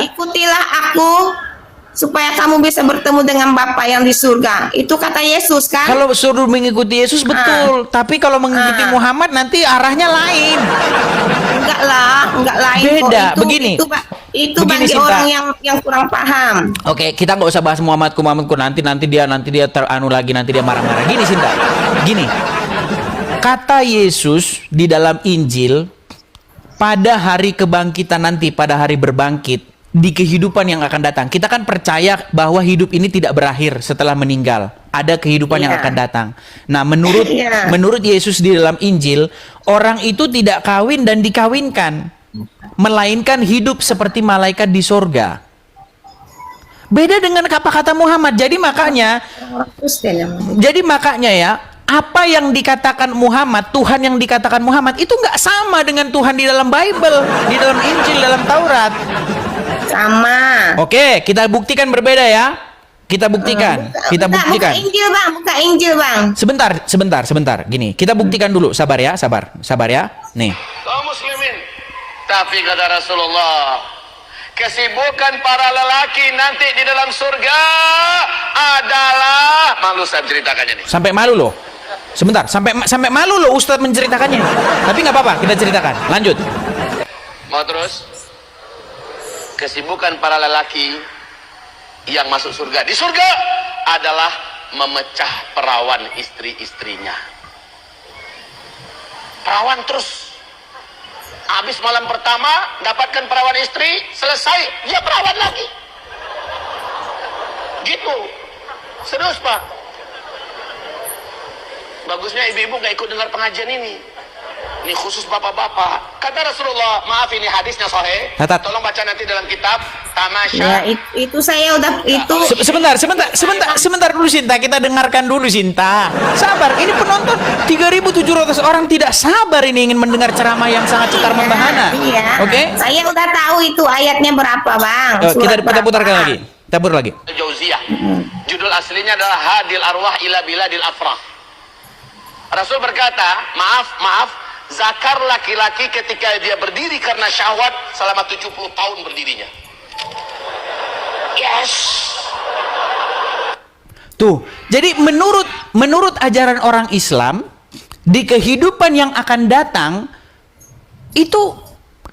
Ikutilah aku supaya kamu bisa bertemu dengan Bapa yang di surga. Itu kata Yesus kan? Kalau suruh mengikuti Yesus betul, tapi kalau mengikuti Muhammad nanti arahnya lain. Enggak lain. Beda. Itu, begini. Itu begini, bagi Sinta. orang yang kurang paham. Oke, kita nggak usah bahas Muhammadku nanti dia teranu lagi, nanti dia marah-marah. Gini, Sinta. Gini. Kata Yesus di dalam Injil, pada hari kebangkitan nanti, pada hari berbangkit, di kehidupan yang akan datang, kita kan percaya bahwa hidup ini tidak berakhir setelah meninggal. Ada kehidupan yang akan datang. Nah, menurut Yesus di dalam Injil, orang itu tidak kawin dan dikawinkan, melainkan hidup seperti malaikat di sorga. Beda dengan kata Muhammad. Jadi makanya ya, apa yang dikatakan Muhammad, Tuhan yang dikatakan Muhammad itu nggak sama dengan Tuhan di dalam Bible, di dalam Injil, dalam Taurat. Sama. Oke, kita buktikan berbeda ya. Kita buktikan. Buka Injil, Bang. Sebentar. Gini, kita buktikan dulu. Sabar ya. Nih. Kaum muslimin. Tapi kata Rasulullah, kesibukan para lelaki nanti di dalam surga adalah, malu saya menceritakannya nih. Sampai malu loh. Sebentar, sampai malu loh Ustadz menceritakannya. Tapi nggak apa-apa, kita ceritakan. Lanjut. Mau terus? Kesibukan para lelaki yang masuk surga di surga adalah memecah perawan istri-istrinya. Perawan terus. Habis malam pertama dapatkan perawan istri, selesai dia perawan lagi. Gitu. Serius, Pak. Bagusnya ibu-ibu gak ikut dengar pengajian ini. Ini khusus bapak-bapak. Kata Rasulullah, maaf ini hadisnya sahih. Tolong baca nanti dalam kitab Tamasya. Ya, itu saya udah itu. Sebentar dulu Sinta, kita dengarkan dulu Sinta. Sabar, ini penonton 3.700 orang tidak sabar ini ingin mendengar ceramah yang sangat cetar membahana. Iya. Oke? Saya udah tahu itu ayatnya berapa, Bang. Kita putarkan lagi. Tabur lagi. Jauziyah. Judul aslinya adalah Hadil Arwah ila Biladil Afrah. Rasul berkata, maaf, zakar laki-laki ketika dia berdiri karena syahwat selama 70 tahun berdirinya. Yes. Tuh, jadi menurut ajaran orang Islam, di kehidupan yang akan datang itu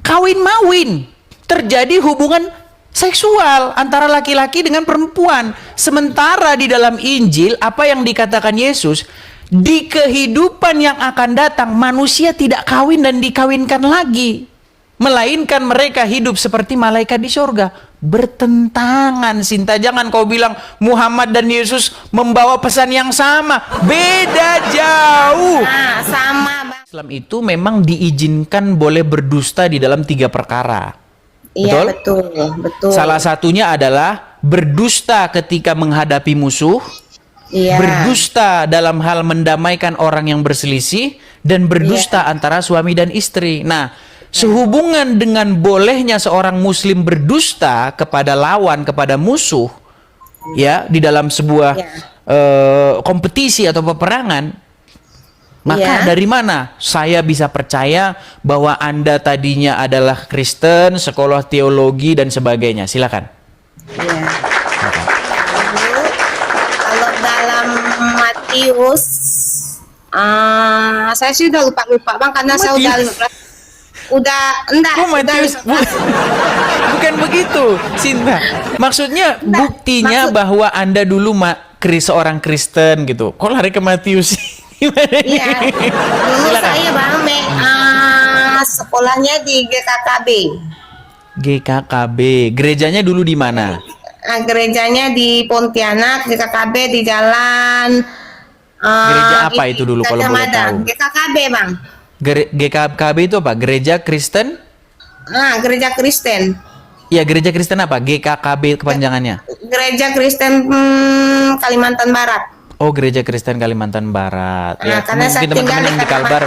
kawin-mawin, terjadi hubungan seksual antara laki-laki dengan perempuan. Sementara di dalam Injil, apa yang dikatakan Yesus, di kehidupan yang akan datang manusia tidak kawin dan dikawinkan lagi, melainkan mereka hidup seperti malaikat di surga. Bertentangan, Sinta. Jangan kau bilang Muhammad dan Yesus membawa pesan yang sama. Beda jauh. Nah, sama, Bang. Islam itu memang diizinkan boleh berdusta di dalam 3 perkara. Iya, betul. Salah satunya adalah berdusta ketika menghadapi musuh. Iya. Berdusta dalam hal mendamaikan orang yang berselisih, dan berdusta antara suami dan istri. Nah, sehubungan dengan bolehnya seorang muslim berdusta kepada lawan, kepada musuh, ya, di dalam sebuah kompetisi atau peperangan, maka dari mana saya bisa percaya bahwa Anda tadinya adalah Kristen, sekolah teologi dan sebagainya? Silakan. Iya. Kalau dalam Matius, saya sih udah lupa Bang, karena saya bukan begitu, Sinta. Maksudnya buktinya bahwa Anda dulu seorang Kristen gitu. Kok lari ke Matius? Iya. Dulu saya Bang, sekolahnya di GKKB. GKKB. Gerejanya dulu di mana? Gerejanya di Pontianak, GKKB di jalan gereja apa itu dulu kalau boleh tahu? GKKB, Bang. GKKB itu apa? Gereja Kristen? Gereja Kristen. Iya, gereja Kristen apa? GKKB kepanjangannya? Gereja Kristen Kalimantan Barat. Oh, gereja Kristen Kalimantan Barat. Ya, karena mungkin teman-teman yang di Kalbar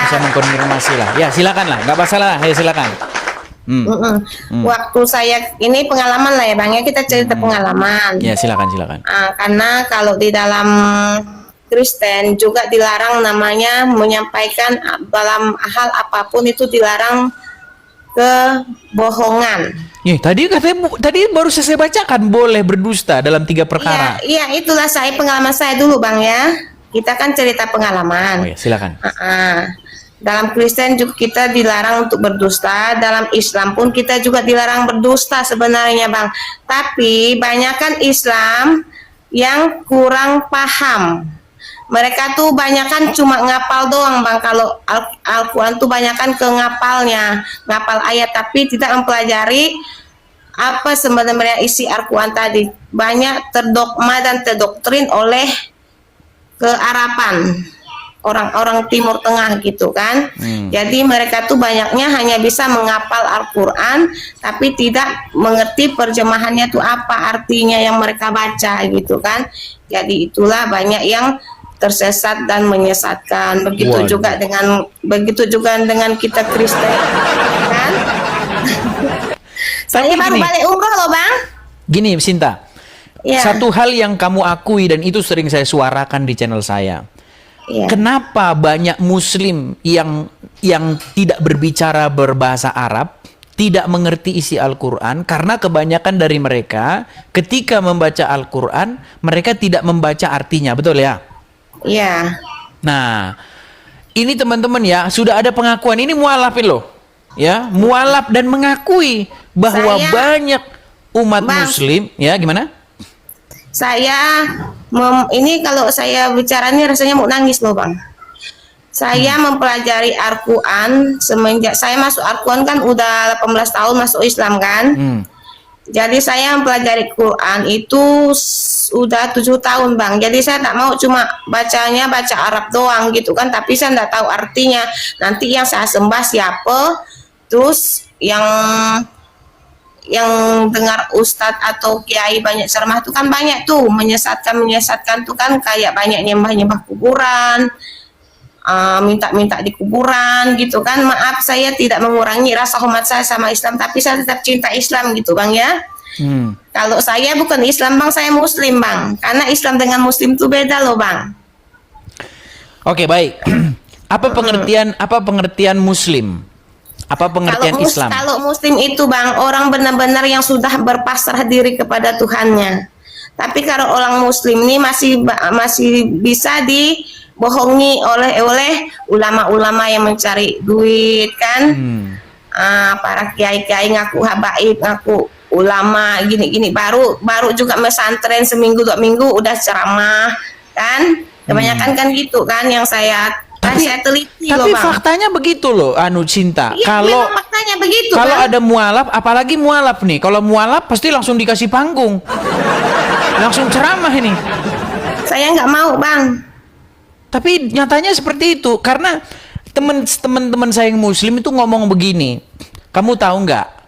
bisa mengkonfirmasi lah. Ya, silakan lah, nggak masalah. Ya, silakan. Waktu saya ini pengalaman lah ya Bang, ya kita cerita pengalaman. Ya, silakan. Karena kalau di dalam Kristen juga dilarang namanya menyampaikan dalam hal apapun itu dilarang kebohongan. Tadi katanya tadi baru saya bacakan boleh berdusta dalam 3 perkara. Iya, itulah pengalaman saya dulu Bang ya. Kita kan cerita pengalaman. Oh ya, silakan. Dalam Kristen juga kita dilarang untuk berdusta, dalam Islam pun kita juga dilarang berdusta sebenarnya Bang. Tapi banyakan Islam yang kurang paham. Mereka tuh banyakan cuma ngapal doang Bang. Kalau Al-Quran tuh banyakan ke ngapalnya, ngapal ayat, tapi tidak mempelajari apa sebenarnya isi Al-Quran tadi. Banyak terdogma dan terdoktrin oleh kearapan orang-orang Timur Tengah gitu kan. Jadi mereka tuh banyaknya hanya bisa menghafal Al-Quran tapi tidak mengerti terjemahannya tuh apa artinya yang mereka baca gitu kan. Jadi itulah banyak yang tersesat dan menyesatkan. Begitu juga dengan kita Kristen kan. Saya baru balik umroh loh Bang. Gini Sinta, Ya. satu hal yang kamu akui dan itu sering saya suarakan di channel saya. Ya. Kenapa banyak Muslim yang tidak berbicara berbahasa Arab, tidak mengerti isi Al-Quran? Karena kebanyakan dari mereka ketika membaca Al-Quran, mereka tidak membaca artinya, betul ya? Iya. Nah, ini teman-teman ya, sudah ada pengakuan. Ini mualafin loh, ya, mualaf dan mengakui bahwa Saya- banyak umat Bang. Muslim, ya gimana? Saya ini kalau saya bicaranya rasanya mau nangis loh Bang. Saya mempelajari Al-Quran semenjak saya masuk Al-Quran kan udah 18 tahun masuk Islam kan. Jadi saya mempelajari Quran itu udah 7 tahun Bang. Jadi saya tak mau cuma baca Arab doang gitu kan. Tapi saya tidak tahu artinya. Nanti yang saya sembah siapa. Terus yang dengar ustadz atau kiai banyak ceramah itu kan banyak tuh menyesatkan tuh kan kayak banyak nyembah kuburan, minta di kuburan gitu kan. Maaf saya tidak mengurangi rasa hormat saya sama Islam, tapi saya tetap cinta Islam gitu Bang ya. Kalau saya bukan Islam Bang, saya Muslim Bang, karena Islam dengan Muslim itu beda loh Bang. Oke, baik. Apa pengertian Muslim? Apa pengertian Islam? Kalau Muslim itu Bang, orang benar-benar yang sudah berpasrah diri kepada Tuhannya. Tapi kalau orang Muslim ini masih bisa dibohongi oleh ulama-ulama yang mencari duit kan. Para kiai-kiai ngaku habaib, ngaku ulama gini-gini, baru juga mesantren seminggu 2 minggu udah ceramah kan. Kebanyakan kan gitu kan yang saya teliti loh Bang. Faktanya begitu loh, Cinta. Iya, Kalau memang faktanya begitu kalau Bang. ada mualaf, apalagi mualaf nih. Kalau mualaf pasti langsung dikasih panggung, langsung ceramah ini. Saya nggak mau Bang. Tapi nyatanya seperti itu karena teman-teman saya yang Muslim itu ngomong begini. Kamu tahu nggak?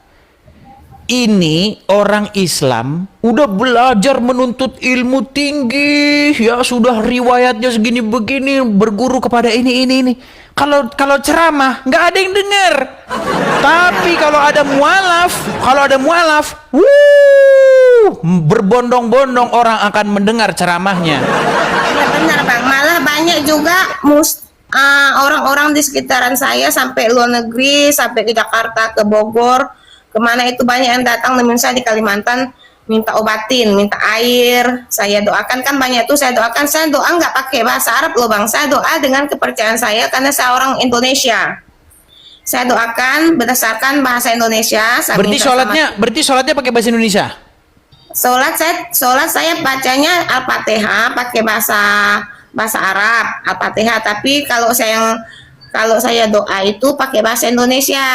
Ini orang Islam udah belajar menuntut ilmu tinggi, ya sudah riwayatnya segini begini, berguru kepada ini. Kalau ceramah nggak ada yang dengar. Tapi kalau ada mualaf, berbondong-bondong orang akan mendengar ceramahnya. Ya benar Bang, malah banyak juga orang-orang di sekitaran saya sampai luar negeri, sampai ke Jakarta, ke Bogor, kemana itu banyak yang datang nemenin saya di Kalimantan minta obatin, minta air, saya doakan kan banyak tuh saya doakan. Saya doa nggak pakai bahasa Arab loh Bang, saya doa dengan kepercayaan saya karena saya orang Indonesia. Saya doakan berdasarkan bahasa Indonesia. Berarti sholatnya pakai bahasa Indonesia? Sholat saya bacanya Al-Fatihah pakai bahasa Arab Al-Fatihah, tapi kalau saya doa itu pakai bahasa Indonesia.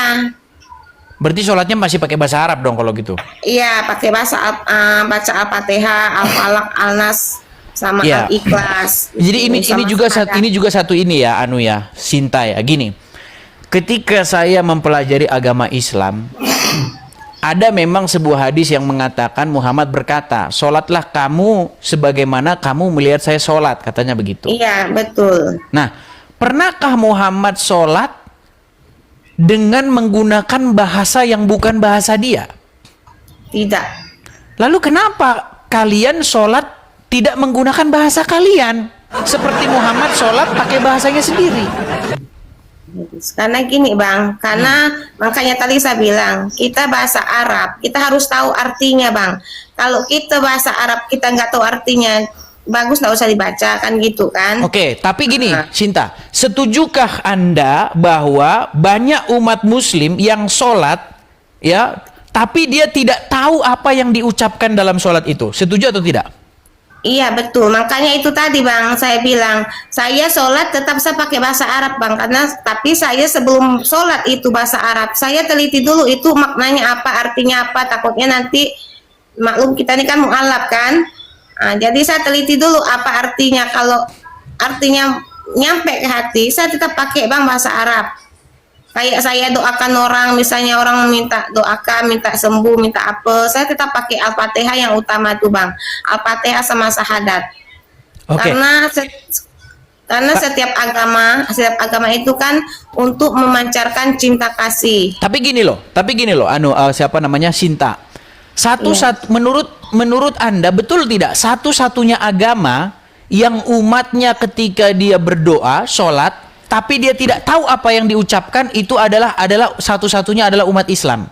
Berarti sholatnya masih pakai bahasa Arab dong kalau gitu? Iya, pakai baca Al-Fatihah, Al-Falaq, Al-Nas, sama Ya. Al-Ikhlas. Jadi ini juga satu ini ya, Sinta ya. Gini, ketika saya mempelajari agama Islam, ada memang sebuah hadis yang mengatakan Muhammad berkata, "Sholatlah kamu sebagaimana kamu melihat saya sholat," katanya begitu. Iya, betul. Nah, pernahkah Muhammad sholat dengan menggunakan bahasa yang bukan bahasa dia? Tidak. Lalu kenapa kalian sholat tidak menggunakan bahasa kalian? Seperti Muhammad sholat pakai bahasanya sendiri. Karena gini bang, karena makanya tadi saya bilang kita bahasa Arab, kita harus tahu artinya bang. Kalau kita bahasa Arab kita nggak tahu artinya, bagus nggak usah dibaca kan gitu kan. Oke, tapi gini, Sinta, setujukah Anda bahwa banyak umat Muslim yang sholat, ya, tapi dia tidak tahu apa yang diucapkan dalam sholat itu? Setuju atau tidak? Iya betul, makanya itu tadi bang, saya bilang saya sholat tetap saya pakai bahasa Arab bang, karena tapi saya sebelum sholat itu bahasa Arab, saya teliti dulu itu maknanya apa, artinya apa, takutnya nanti maklum kita ini kan mu'alaf kan. Nah, jadi saya teliti dulu apa artinya, kalau artinya nyampe ke hati, saya tetap pakai bang bahasa Arab. Kayak saya doakan orang, misalnya orang minta doakan, minta sembuh, minta apa, saya tetap pakai Al-Fatihah yang utama tuh bang, Al-Fatihah sama syahadat. Oke. Karena setiap agama itu kan untuk memancarkan cinta kasih. Tapi gini loh, siapa namanya, Sinta. Menurut Anda betul tidak satu-satunya agama yang umatnya ketika dia berdoa, sholat, tapi dia tidak tahu apa yang diucapkan itu adalah satu-satunya adalah umat Islam?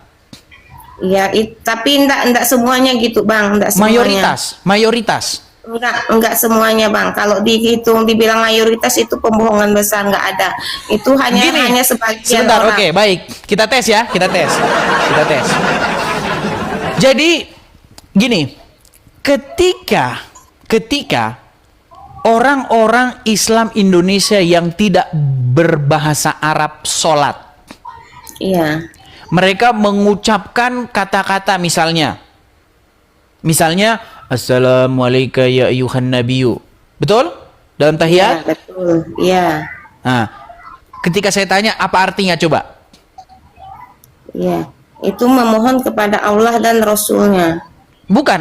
Iya, tapi enggak semuanya gitu bang, enggak semuanya. Mayoritas. Enggak semuanya bang. Kalau dibilang mayoritas itu pembohongan besar, enggak ada. Itu hanya sebagian sebentar, orang. Oke, baik. Kita tes ya, kita tes. Jadi gini, ketika orang-orang Islam Indonesia yang tidak berbahasa Arab sholat, iya, mereka mengucapkan kata-kata misalnya Assalamualaikum ya ayuhan nabiyyu, betul? Dalam tahiyat? iya, betul, iya. Nah, ketika saya tanya apa artinya, coba. Iya, itu memohon kepada Allah dan Rasulnya. Bukan,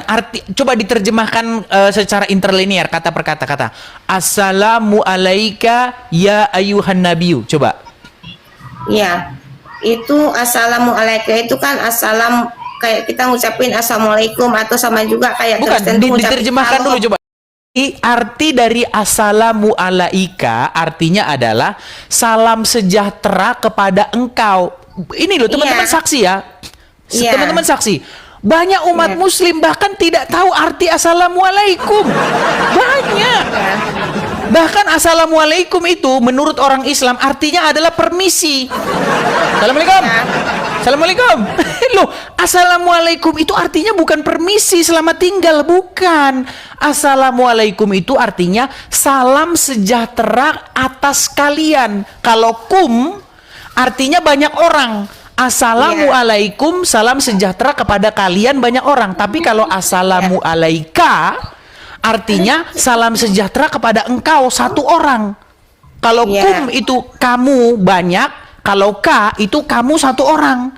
coba diterjemahkan secara interlinear, kata per kata. Assalamu alayka ya ayuhan nabiyyu. Coba. Iya. Itu assalamu alayka itu kan assalam, kayak kita ngucapin assalamualaikum, atau sama juga kayak bukan, Kristen tuh ngucapin diterjemahkan halo. dulu coba. Arti dari assalamu alayka artinya adalah salam sejahtera kepada engkau. Ini loh teman-teman, Iya. saksi ya. Iya. Teman-teman saksi. Banyak umat Iya. muslim bahkan tidak tahu arti assalamualaikum. Banyak. Bahkan assalamualaikum itu menurut orang Islam artinya adalah permisi. Assalamualaikum. Assalamualaikum. Loh, assalamualaikum itu artinya bukan permisi selamat tinggal, bukan. Assalamualaikum itu artinya salam sejahtera atas kalian. Kalau kum artinya banyak orang. Assalamualaikum, salam sejahtera kepada kalian banyak orang. Tapi kalau assalamu alaika artinya salam sejahtera kepada engkau satu orang. Kalau kum itu kamu banyak, kalau ka itu kamu satu orang.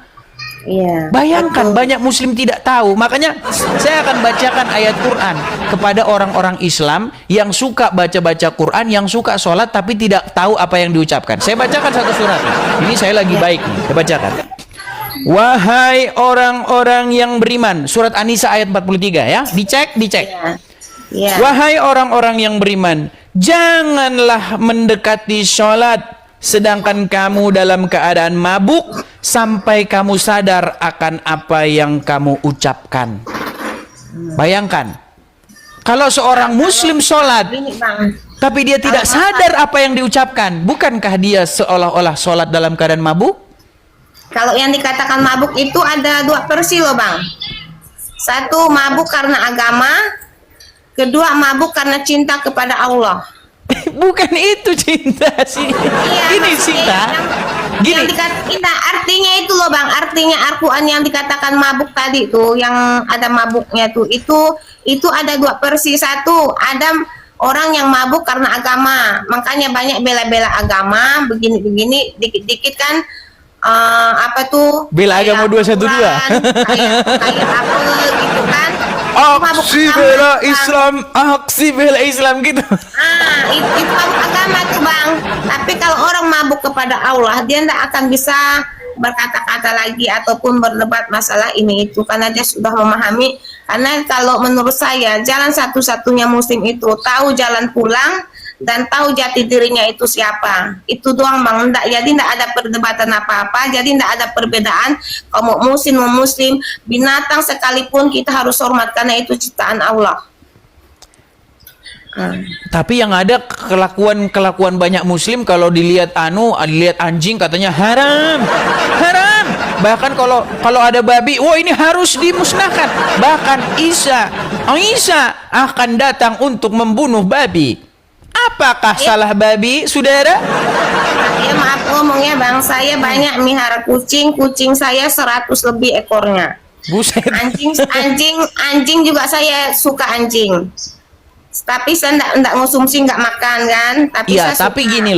Iya. Bayangkan betul. banyak muslim tidak tahu. Makanya saya akan bacakan ayat Quran kepada orang-orang Islam yang suka baca-baca Quran, yang suka sholat tapi tidak tahu apa yang diucapkan. Saya bacakan satu surat. Ini saya lagi baik nih. Saya bacakan. Wahai orang-orang yang beriman. Surat An-Nisa ayat 43 ya. Dicek. Iya. Iya. Wahai orang-orang yang beriman, janganlah mendekati sholat sedangkan kamu dalam keadaan mabuk sampai kamu sadar akan apa yang kamu ucapkan. Bayangkan, kalau seorang muslim sholat Ini, Bang. tapi dia tidak sadar apa yang diucapkan, bukankah dia seolah-olah sholat dalam keadaan mabuk? Kalau yang dikatakan mabuk itu ada dua versi loh bang. Satu, mabuk karena agama. Kedua, mabuk karena cinta kepada Allah. Bukan itu cinta sih. Iya, Gini maksudnya cinta. Gini. Artinya itu loh bang. Artinya Al-Quran yang dikatakan mabuk tadi tuh, yang ada mabuknya tuh, itu ada dua versi. Satu, ada orang yang mabuk karena agama, makanya banyak bela-bela agama, begini-begini, dikit-dikit kan. Apa tuh? Bela agama 212. Kayak apa gitu kan? Aksi bela Islam, aksi bela Islam gitu. Itu mabuk agama tuh bang. Tapi kalau orang mabuk kepada Allah, dia tidak akan bisa berkata-kata lagi ataupun berdebat masalah ini itu, karena dia sudah memahami. Karena kalau menurut saya jalan satu-satunya muslim itu tahu jalan pulang, dan tahu jati dirinya itu siapa. Itu doang bang. Jadi tidak ada perdebatan apa-apa. Jadi tidak ada perbedaan. Kaum muslim, non muslim, binatang sekalipun kita harus hormat karena itu ciptaan Allah. Tapi yang ada kelakuan banyak muslim kalau dilihat dilihat anjing katanya haram. Haram. Bahkan kalau ada babi, wah ini harus dimusnahkan. Bahkan Isa akan datang untuk membunuh babi. Apakah salah babi, saudara? Ya maaf ngomongnya bang, saya banyak melihara kucing saya 100 lebih ekornya. Buset. Anjing juga saya suka anjing. Tapi saya enggak ngonsumsi, enggak makan kan. Iya, tapi gini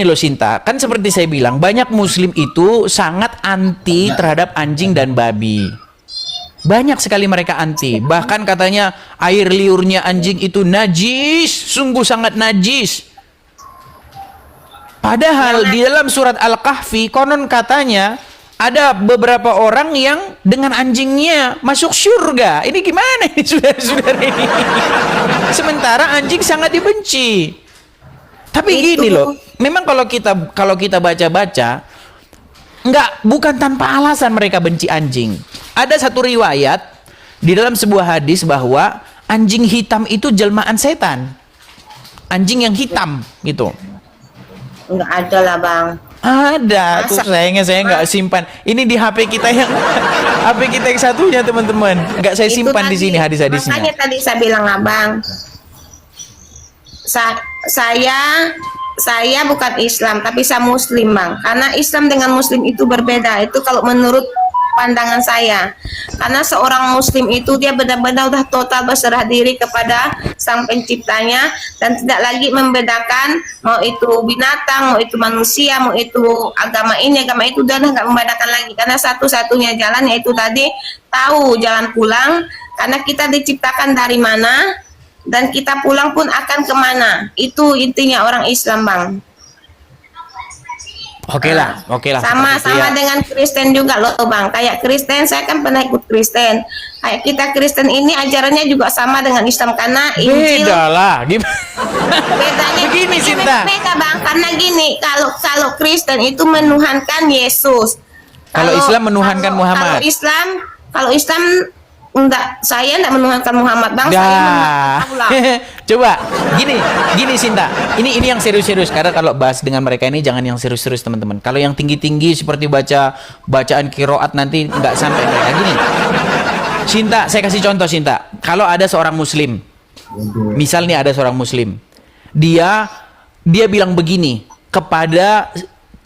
loh Sinta. Kan seperti saya bilang, banyak muslim itu sangat anti terhadap anjing dan babi. Banyak sekali mereka anti. Bahkan katanya air liurnya anjing itu najis, sungguh sangat najis. Padahal di dalam surat Al-Kahfi konon katanya ada beberapa orang yang dengan anjingnya masuk surga. Ini gimana ini saudara-saudara ini? Sementara anjing sangat dibenci. Tapi gini loh, memang kalau kita baca-baca, bukan tanpa alasan mereka benci anjing. Ada satu riwayat di dalam sebuah hadis bahwa anjing hitam itu jelmaan setan. Anjing yang hitam gitu. Enggak ada lah bang. Ada, tuh sayangnya saya nggak simpan. Ini di HP kita yang satunya teman-teman. Nggak saya simpan di sini hadis-hadisnya. Makanya tadi saya bilang abang, saya bukan Islam tapi saya Muslim bang. Karena Islam dengan Muslim itu berbeda. Itu kalau menurut pandangan saya. Karena seorang Muslim itu dia benar-benar udah total berserah diri kepada Sang Penciptanya dan tidak lagi membedakan mau itu binatang, mau itu manusia, mau itu agama ini, agama itu, dan nggak membedakan lagi. Karena satu-satunya jalan yaitu tadi tahu jalan pulang. Karena kita diciptakan dari mana dan kita pulang pun akan kemana. Itu intinya orang Islam bang. Oke lah. Sama dengan Kristen juga loh bang. Kayak Kristen, saya kan pernah ikut Kristen. Kayak kita Kristen ini ajarannya juga sama dengan Islam karena Injil. Beda lah. Bedanya begini Sinta. Beda bang, karena gini, kalau Kristen itu menuhankan Yesus. Kalau Islam menuhankan Muhammad. Kalau Islam enggak, saya enggak menuhankan Muhammad bang. Saya menuhankan Allah. Coba gini Sinta, ini yang serius-serius, karena kalau bahas dengan mereka ini jangan yang serius-serius teman-teman. Kalau yang tinggi-tinggi seperti bacaan kiroat nanti nggak sampai mereka. Gini Sinta, saya kasih contoh Sinta. Kalau ada seorang muslim, misalnya ada seorang muslim, dia bilang begini kepada,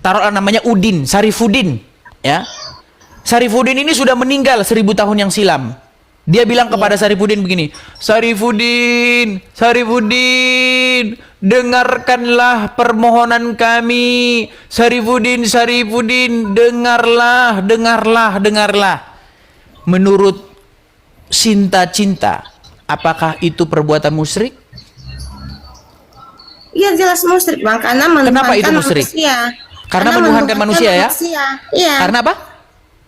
taruhlah namanya Udin, Sarifudin ya. Sarifudin ini sudah meninggal 1000 tahun yang silam. Dia bilang kepada Sarifudin begini, Sarifudin, dengarkanlah permohonan kami. Sarifudin, dengarlah. Menurut Sinta, apakah itu perbuatan musyrik? Iya jelas musyrik bang, karena Kenapa itu musyrik? Karena menuhankan manusia ya? Iya. Karena apa?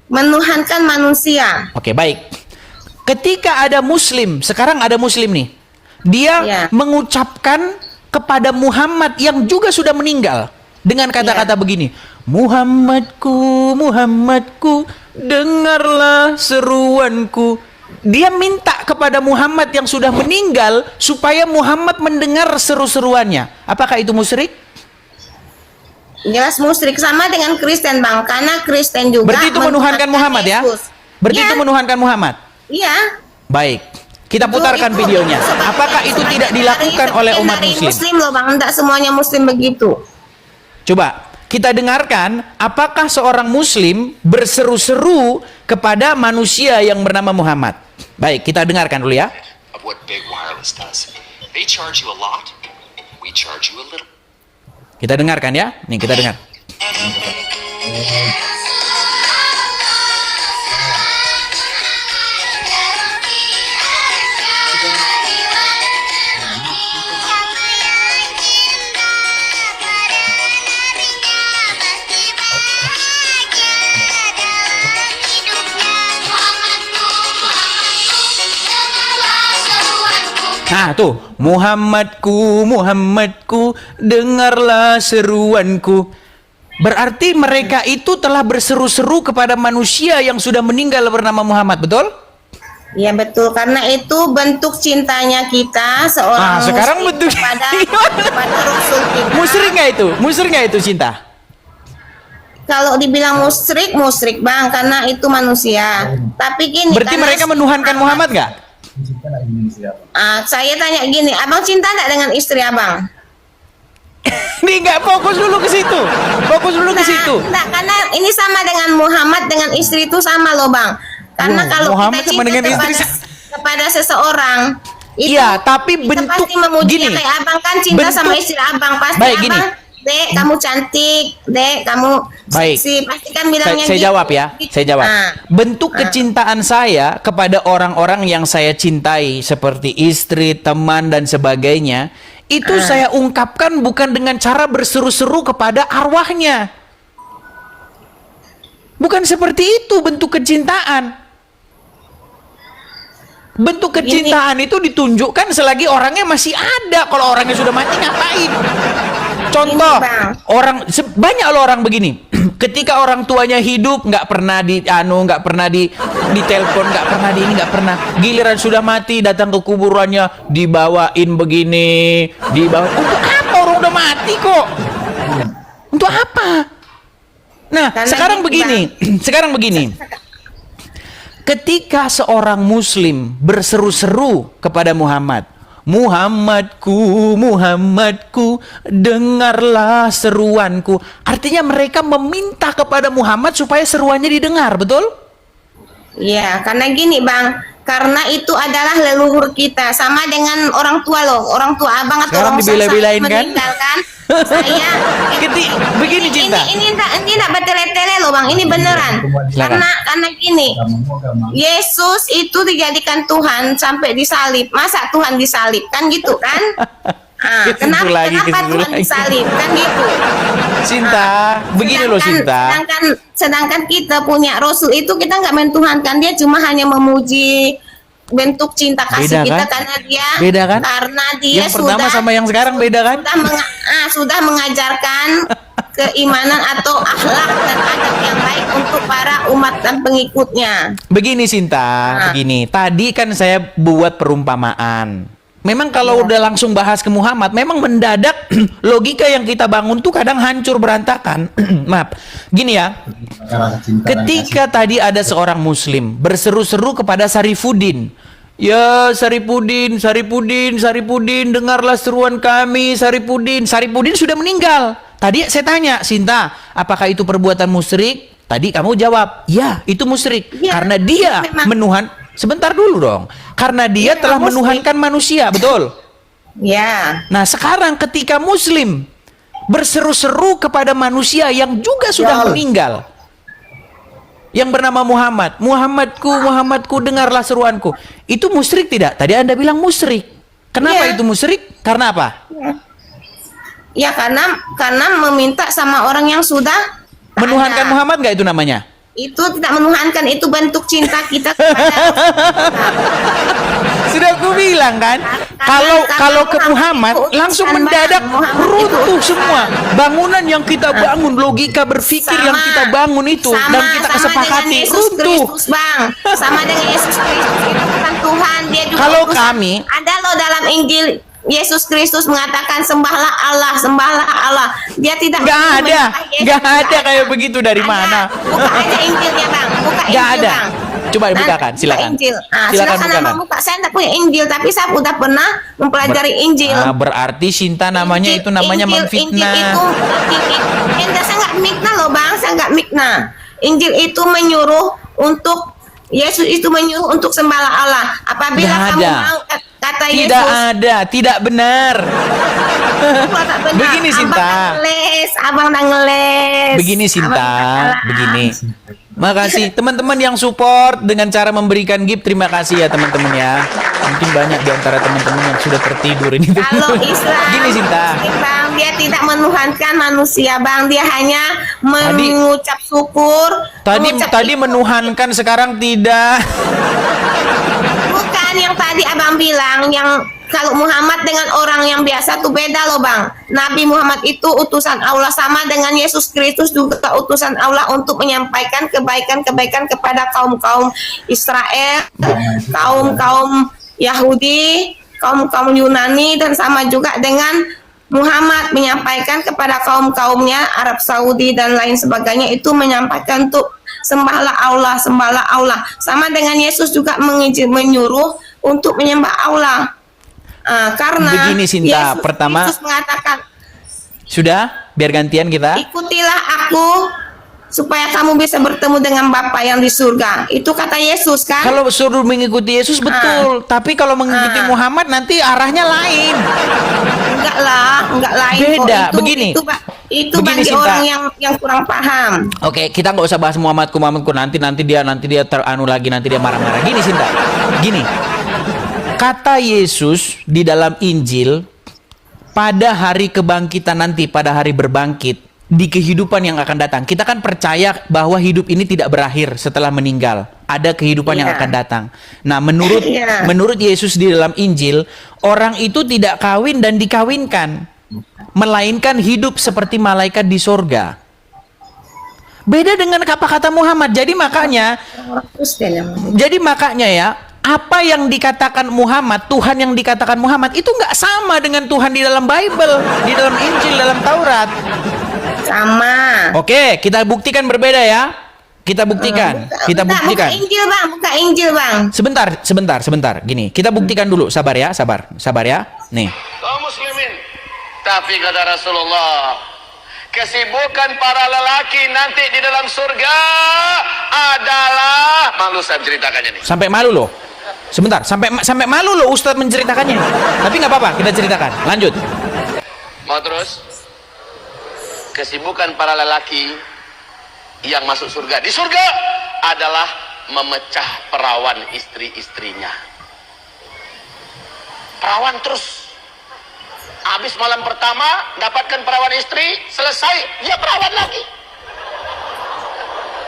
Menuhankan manusia. Oke, baik. Ketika ada muslim, sekarang ada muslim nih, dia mengucapkan kepada Muhammad yang juga sudah meninggal dengan kata-kata begini, Muhammadku, dengarlah seruanku. Dia minta kepada Muhammad yang sudah meninggal supaya Muhammad mendengar seru-seruannya. Apakah itu musyrik? Jelas musyrik, sama dengan Kristen bang, karena Kristen juga berarti itu menuhankan Muhammad ya? Berarti itu menuhankan Muhammad? Iya. Baik, kita putarkan videonya. Apakah itu tidak dilakukan oleh umat muslim? Loh bang, tidak semuanya muslim begitu. Coba kita dengarkan, apakah seorang muslim berseru-seru kepada manusia yang bernama Muhammad. Baik, kita dengarkan dulu ya. Kita dengarkan ya. Nih, kita dengar. Nah tuh, Muhammadku, Muhammadku, dengarlah seruanku. Berarti mereka itu telah berseru-seru kepada manusia yang sudah meninggal bernama Muhammad, betul? Ya betul, karena itu bentuk cintanya kita seorang sekarang muslim bentuk kepada Rasul kita. Musyrik nggak itu cinta? Kalau dibilang musyrik, musyrik bang, karena itu manusia. Tapi gini, Berarti karena mereka menuhankan Muhammad nggak? Saya tanya gini, abang cinta nggak dengan istri abang? Nih nggak fokus dulu ke situ, Enggak, karena ini sama dengan Muhammad dengan istri itu sama loh bang. Karena kalau Muhammad kita sama cinta dengan istri kepada seseorang, itu iya, tapi kita bentuk pasti memujinya gini. kayak abang kan cinta sama bentuk- istri abang, pasti Baik, abang, gini. Dek kamu cantik, Dek kamu Baik. seksi, pasti kan bilangnya Saya gitu. jawab ya, saya jawab. Nah, Bentuk kecintaan saya kepada orang-orang yang saya cintai seperti istri, teman dan sebagainya, itu saya ungkapkan bukan dengan cara berseru-seru kepada arwahnya. Bukan seperti itu bentuk kecintaan. Bentuk kecintaan itu ditunjukkan selagi orangnya masih ada. Kalau orangnya sudah mati ngapain? Contoh, Bang. banyak loh orang begini. Ketika orang tuanya hidup nggak pernah nggak pernah ditelepon, nggak pernah di ini, nggak pernah. Giliran sudah mati datang ke kuburannya dibawain begini, dibawa. Untuk apa orang udah mati kok? Untuk apa? Nah, Karena sekarang gitu, begini, sekarang begini. Ketika seorang muslim berseru-seru kepada Muhammad, Muhammadku, Muhammadku, dengarlah seruanku. Artinya mereka meminta kepada Muhammad supaya seruannya didengar, betul? Iya, karena gini bang, karena itu adalah leluhur kita, sama dengan orang tua loh, orang tua abang atau Sekarang orang dibela-belain kan? meninggalkan. Saya Begini cinta. Ini enggak bertele-tele loh bang, ini beneran. Silakan. Karena gini, Yesus itu dijadikan Tuhan sampai disalib. Masa Tuhan disalib kan gitu kan? Kenapa Tuhan disalib kan gitu? Cinta, begini loh cinta. Sedangkan kita punya Rasul itu kita nggak mentuhankan dia, cuma hanya memuji bentuk cinta kasih Beda kita kan? karena dia Beda kan? karena dia Yang pertama sama yang sekarang beda kan? sudah mengajarkan keimanan atau akhlak dan adab yang baik untuk para umat dan pengikutnya. Begini Sinta, begini. Tadi kan saya buat perumpamaan. Memang kalau udah langsung bahas ke Muhammad, memang mendadak logika yang kita bangun tuh kadang hancur berantakan. Maaf. Gini ya. Ketika tadi ada seorang muslim berseru-seru kepada Sarifuddin. Ya Sarifuddin, Sarifuddin, Sarifuddin, dengarlah seruan kami, Sarifuddin. Sarifuddin sudah meninggal. Tadi saya tanya, Sinta, apakah itu perbuatan musyrik? Tadi kamu jawab, ya itu musyrik. Ya, karena dia menuhan. Sebentar dulu dong. Karena dia telah menuhankan manusia, betul? Ya. Nah sekarang ketika muslim berseru-seru kepada manusia yang juga sudah meninggal, yang bernama Muhammad, Muhammadku, Muhammadku, dengarlah seruanku. Itu musyrik tidak? Tadi Anda bilang musyrik. Kenapa itu musyrik? Karena apa? Ya karena meminta sama orang yang sudah Menuhankan ada. Muhammad nggak itu namanya? Itu tidak menuhankan, itu bentuk cinta kita kepada Sudah aku bilang kan, kalau ke Muhammad langsung mendadak runtuh semua bangunan yang kita bangun, logika berpikir yang kita bangun itu dan kita kesepakati runtuh. Bang, sama dengan Yesus Kristus itu bukan Tuhan, dia juga Kalau utusan. kami Ada loh dalam Injil Yesus Kristus mengatakan sembahlah Allah, sembahlah Allah. Dia tidak nggak ada, Yesus, nggak ada kayak begitu dari Ada. mana? Buka aja Injilnya bang, buka Nggak Injil ada. bang. Coba dibukakan, Buka silakan. Injil. Silakan Silakan bukakan. abang buka. Saya tidak punya Injil, tapi saya sudah pernah mempelajari Injil. Berarti Sinta namanya itu namanya memfitnah. Injil itu saya nggak mikna loh bang, saya nggak mikna. Injil itu menyuruh untuk Yesus itu menyuruh untuk sembahlah Allah. Apabila Nggak kamu ada. mau kata Tidak Yesus. ada, tidak benar. Tak benar. Begini Sinta. Abang dah ngeles. Begini Sinta, Abang dah begini. Makasih teman-teman yang support dengan cara memberikan gift. Terima kasih ya teman-teman ya. Mungkin banyak di antara teman-teman yang sudah tertidur ini. Kalau Islam, Gini Sinta. bang, dia tidak menuhankan manusia, bang. Dia hanya mengucap syukur. Tadi menuhankan, sekarang tidak. Bukan yang tadi abang bilang, yang kalau Muhammad dengan orang yang biasa tuh beda loh bang. Nabi Muhammad itu utusan Allah, sama dengan Yesus Kristus juga utusan Allah untuk menyampaikan kebaikan-kebaikan kepada kaum-kaum Israel, kaum-kaum Yahudi, kaum-kaum Yunani, dan sama juga dengan Muhammad menyampaikan kepada kaum-kaumnya Arab Saudi dan lain sebagainya, itu menyampaikan untuk sembahlah Allah, sembahlah Allah. Sama dengan Yesus juga menyuruh untuk menyembah Allah. Karena begini Sinta, pertama Yesus mengatakan, sudah, biar gantian kita. ikutilah aku supaya kamu bisa bertemu dengan Bapa yang di surga. Itu kata Yesus kan? Kalau suruh mengikuti Yesus betul, tapi kalau mengikuti Muhammad nanti arahnya lain. Enggak lain. Beda. Kok. Begini. Itu Begini, bagi Sinta. orang yang kurang paham. Oke, kita nggak usah bahas Muhammadku nanti dia teranu lagi, nanti dia marah-marah. Gini Sinta, gini. Kata Yesus di dalam Injil, pada hari kebangkitan nanti, pada hari berbangkit, di kehidupan yang akan datang, kita kan percaya bahwa hidup ini tidak berakhir setelah meninggal. Ada kehidupan yang akan datang. Nah, menurut Yesus di dalam Injil, orang itu tidak kawin dan dikawinkan, melainkan hidup seperti malaikat di sorga. Beda dengan kata Muhammad. Jadi makanya ya, apa yang dikatakan Muhammad, Tuhan yang dikatakan Muhammad itu nggak sama dengan Tuhan di dalam Bible, di dalam Injil, dalam Taurat. Sama. Oke, kita buktikan berbeda ya. Kita buktikan. Buka Injil bang. Sebentar. Gini, kita buktikan dulu. Sabar ya. Nih. Kaum muslimin. Tapi kata Rasulullah, kesibukan para lelaki nanti di dalam surga adalah, malu saya menceritakannya nih. Sampai malu loh. Sebentar, sampai malu loh Ustadz menceritakannya. Tapi nggak apa-apa, kita ceritakan. Lanjut. Mau terus? Kesibukan para lelaki yang masuk surga di surga adalah memecah perawan istri-istrinya. Perawan terus. Habis malam pertama dapatkan perawan istri, selesai dia perawan lagi.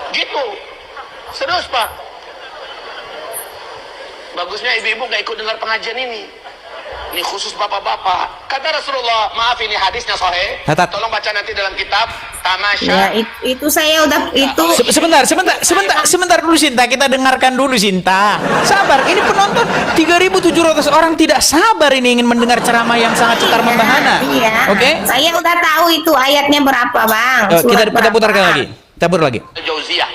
Gitu. Serius Pak. Bagusnya ibu-ibu gak ikut dengar pengajian ini. Ini khusus bapak-bapak. Kata Rasulullah, maaf ini hadisnya sahih. Tolong baca nanti dalam kitab Tamasya. Ya, itu saya udah itu. Sebentar dulu Sinta, kita dengarkan dulu Sinta. Sabar, ini penonton 3.700 orang tidak sabar ini ingin mendengar ceramah yang sangat cetar membahana. Iya. Oke? Saya udah tahu itu ayatnya berapa, Bang. Kita putarkan lagi. Kita putar lagi. Jauziyah.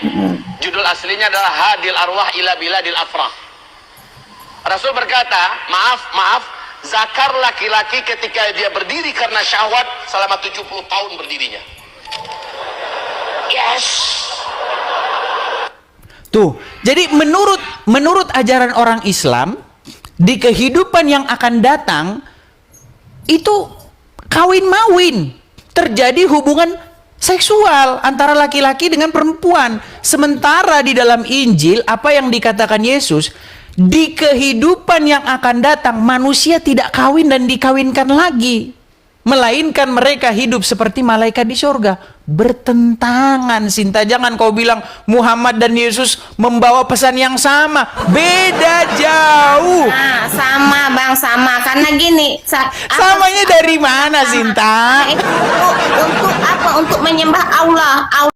Judul aslinya adalah Hadil Arwah ila Biladil Afrah. Rasul berkata, maaf, zakar laki-laki ketika dia berdiri karena syahwat selama 70 tahun berdirinya. Yes. Tuh, jadi menurut ajaran orang Islam, di kehidupan yang akan datang itu kawin mawin, terjadi hubungan seksual antara laki-laki dengan perempuan. Sementara di dalam Injil apa yang dikatakan Yesus, di kehidupan yang akan datang manusia tidak kawin dan dikawinkan lagi, melainkan mereka hidup seperti malaikat di surga. Bertentangan Sinta, jangan kau bilang Muhammad dan Yesus membawa pesan yang sama. Beda jauh. Nah, sama Bang, sama. Karena gini, samanya dari mana Sinta? Untuk apa? Untuk menyembah Allah.